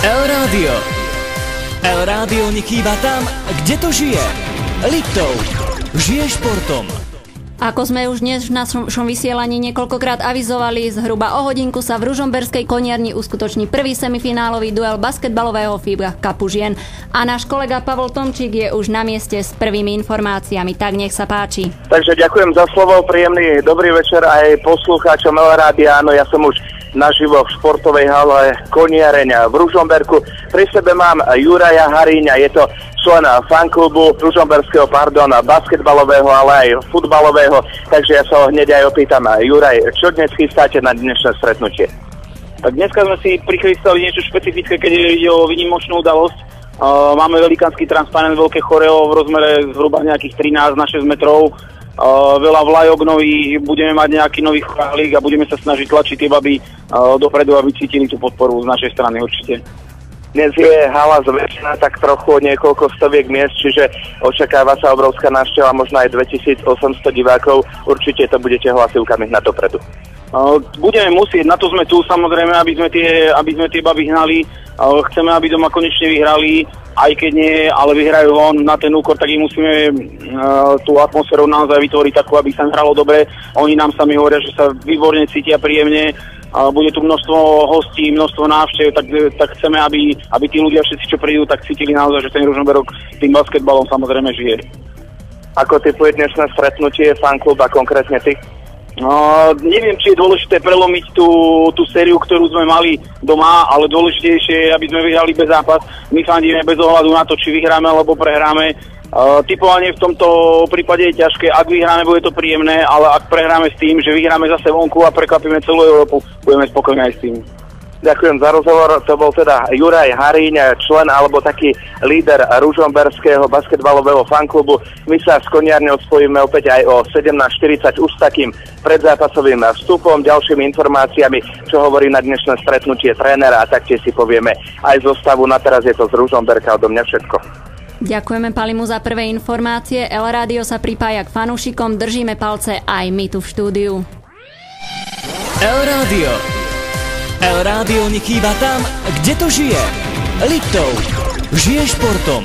El-Rádio. El-Rádio nechýba tam, kde to žije. Liptov. Žije športom. Ako sme už dnes v našom vysielaní niekoľkokrát avizovali, zhruba o hodinku sa v ružomberskej koniarni uskutoční prvý semifinálový duel basketbalového FIBA Cupu žien. A náš kolega Pavol Tomčík je už na mieste s prvými informáciami, tak nech sa páči. Takže ďakujem za slovo, príjemný dobrý večer aj poslucháčom El-Rádia. Áno, ja som už naživo v športovej hale Koniareň v Ružomberku. Pri sebe mám Juraja Haríňa, je to člen fanklubu ružomberského, basketbalového, ale aj futbalového. Takže ja sa ho hneď aj opýtam. Juraj, čo dnes chystáte na dnešné stretnutie? Tak dneska sme si prichystali niečo špecifické, keď ide o výnimočnú udalosť. Máme velikánsky transparent, veľké choreo v rozmere zhruba nejakých 13 na 6 metrov. Veľa vlajok nových, budeme mať nejaký nový chorálík a budeme sa snažiť tlačiť tie baby dopredu, aby cítili tú podporu z našej strany určite. Dnes je hala zväčšená tak trochu niekoľko stoviek miest, čiže očakáva sa obrovská návšteva, možno aj 2800 divákov. Určite to budete hlasivkami hnať dopredu. Budeme musieť, na to sme tu samozrejme, aby sme tie baby hnali. Chceme, aby doma konečne vyhrali, aj keď nie, ale vyhrajú von na ten úkor, tak im musíme tú atmosféru naozaj vytvoriť takú, aby sa hralo dobre. Oni nám sami hovoria, že sa výborne cítia príjemne. Bude tu množstvo hostí, množstvo návštev, tak chceme, aby tí ľudia všetci, čo prídu, tak cítili naozaj, že ten Ružomberok tým basketbalom samozrejme žije. Ako typuje dnešné stretnutie fanklub a konkrétne ty? Neviem, či je dôležité prelomiť tú sériu, ktorú sme mali doma, ale dôležitejšie je, aby sme vyhrali bez zápas. My fandíme bez ohľadu na to, či vyhráme alebo prehráme. Typovanie v tomto prípade je ťažké. Ak vyhráme, bude to príjemné, ale ak prehráme s tým, že vyhráme zase vonku a prekvapíme celú Európu, budeme spokojní aj s tým. Ďakujem za rozhovor. To bol teda Juraj Haríň, člen alebo taký líder ružomberského basketbalového fanklubu. My sa s koniarňou spojíme opäť aj o 17:40 už s takým predzápasovým vstupom, ďalšími informáciami, čo hovorí na dnešné stretnutie trénera a taktiež si povieme aj zostavu. Na teraz je to z Ružomberka odo mňa všetko. Ďakujeme Palimu za prvé informácie. El-Rádio sa pripája k fanúšikom, držíme palce aj my tu v štúdiu. El-Rádio. El-Rádio nechýba tam, kde to žije. Liptov. Žije športom.